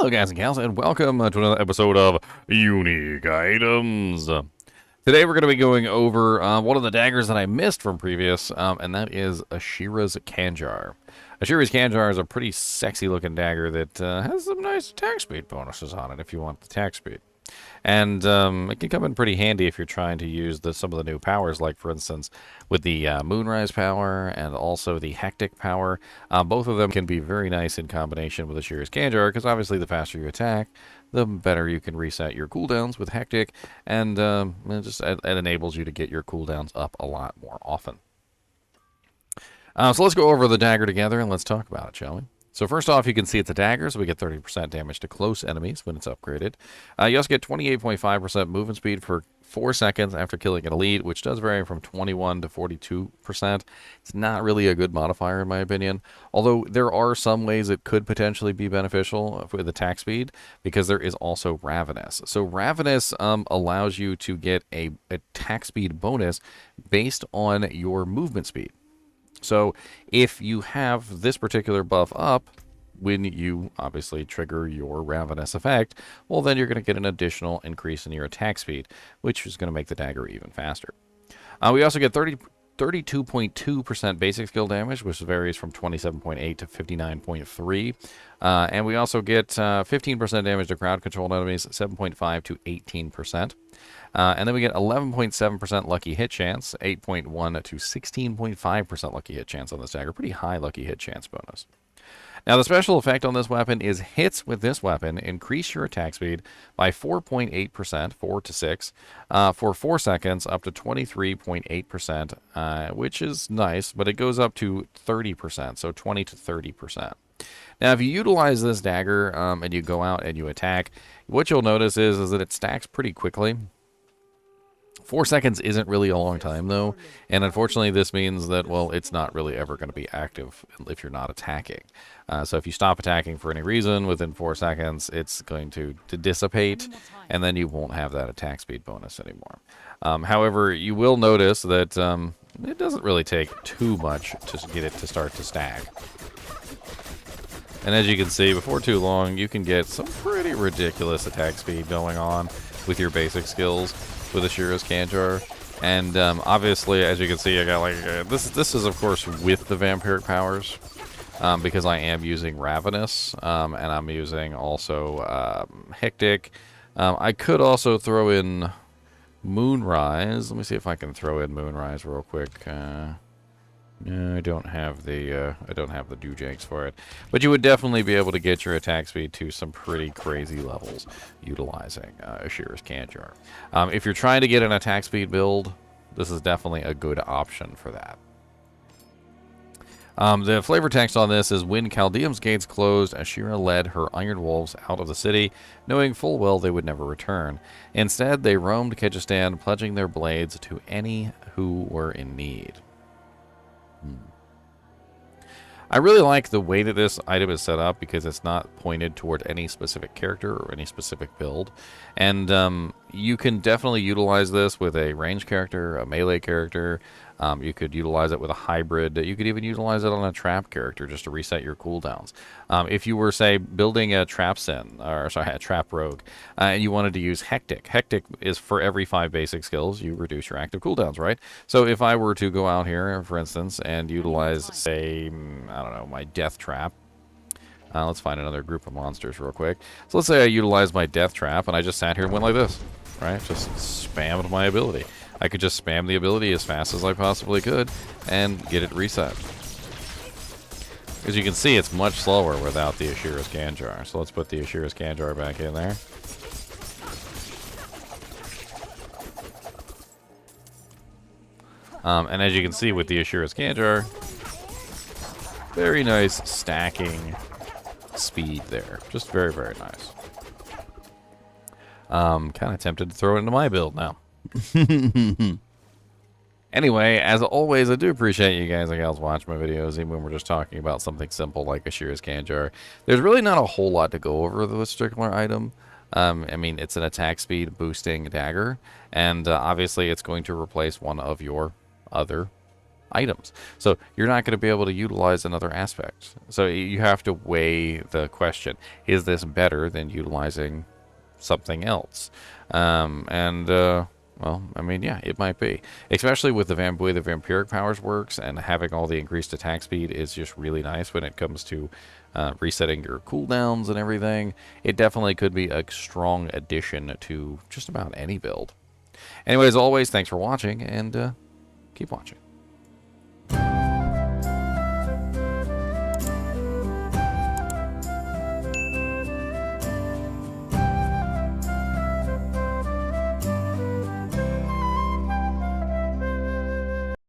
Hello guys and gals, and welcome to another episode of Unique Items. Today we're going to be going over one of the daggers that I missed from previous, and that is Asheara's Khanjar. Asheara's Khanjar is a pretty sexy looking dagger that has some nice attack speed bonuses on it if you want the attack speed. And it can come in pretty handy if you're trying to use some of the new powers, like, for instance, with the Moonrise power and also the Hectic power. Both of them can be very nice in combination with Asheara's Khanjar, because obviously the faster you attack, the better you can reset your cooldowns with Hectic, and it enables you to get your cooldowns up a lot more often. So let's go over the dagger together, and let's talk about it, shall we? So first off, you can see it's a dagger, so we get 30% damage to close enemies when it's upgraded. You also get 28.5% movement speed for 4 seconds after killing an elite, which does vary from 21 to 42%. It's not really a good modifier in my opinion, although there are some ways it could potentially be beneficial with attack speed, because there is also Ravenous. So Ravenous allows you to get a attack speed bonus based on your movement speed. So if you have this particular buff up when you obviously trigger your Ravenous effect, well, then you're going to get an additional increase in your attack speed, which is going to make the dagger even faster. We also get 32.2% basic skill damage, which varies from 27.8 to 59.3. And we also get 15% damage to crowd controlled enemies, 7.5 to 18%. And then we get 11.7% lucky hit chance, 8.1 to 16.5% lucky hit chance on this dagger. Pretty high lucky hit chance bonus. Now, the special effect on this weapon is hits with this weapon increase your attack speed by 4.8%, 4 to 6, for 4 seconds, up to 23.8%, which is nice, but it goes up to 30%, so 20 to 30%. Now, if you utilize this dagger and you go out and you attack, what you'll notice is that it stacks pretty quickly. 4 seconds isn't really a long time, though, and unfortunately this means that, well, it's not really ever going to be active if you're not attacking. So if you stop attacking for any reason within 4 seconds, it's going to dissipate, and then you won't have that attack speed bonus anymore. However, you will notice that it doesn't really take too much to get it to start to stack. And as you can see, before too long, you can get some pretty ridiculous attack speed going on with your basic skills with Asheara's Khanjar. And obviously, as you can see, I got like this is of course with the vampiric powers, because I am using Ravenous, and I'm using also Hectic. I could also throw in Moonrise. Let me see if I can throw in Moonrise real quick. No, I don't have the doojakes for it, but you would definitely be able to get your attack speed to some pretty crazy levels utilizing Asheara's Khanjar. If you're trying to get an attack speed build, this is definitely a good option for that. The flavor text on this is: when Chaldeum's gates closed, Asheara led her iron wolves out of the city, knowing full well they would never return. Instead, they roamed Kyrgyzstan, pledging their blades to any who were in need. I really like the way that this item is set up, because it's not pointed toward any specific character or any specific build. And you can definitely utilize this with a ranged character, a melee character. You could utilize it with a hybrid. You could even utilize it on a trap character just to reset your cooldowns. If you were, say, building a trap a trap rogue, and you wanted to use Hectic. Hectic is for every 5 basic skills, you reduce your active cooldowns, right? So if I were to go out here, for instance, and utilize, say, I don't know, my death trap. Let's find another group of monsters real quick. So let's say I utilize my death trap, and I just sat here and went like this, right? Just spammed my ability. I could just spam the ability as fast as I possibly could and get it reset. As you can see, it's much slower without the Asheara's Khanjar. So let's put the Asheara's Khanjar back in there. And as you can see with the Asheara's Khanjar, very nice stacking speed there. Just very, very nice. Kind of tempted to throw it into my build now. Anyway, as always, I do appreciate you guys and gals watch my videos, even when we're just talking about something simple like Asheara's Khanjar. There's really not a whole lot to go over with this particular item. I mean, it's an attack speed boosting dagger, and obviously it's going to replace one of your other items. So you're not going to be able to utilize another aspect. So you have to weigh the question: is this better than utilizing something else? Well, I mean, yeah, it might be. Especially with the way the vampiric powers works, and having all the increased attack speed is just really nice when it comes to resetting your cooldowns and everything. It definitely could be a strong addition to just about any build. Anyways, as always, thanks for watching, and keep watching.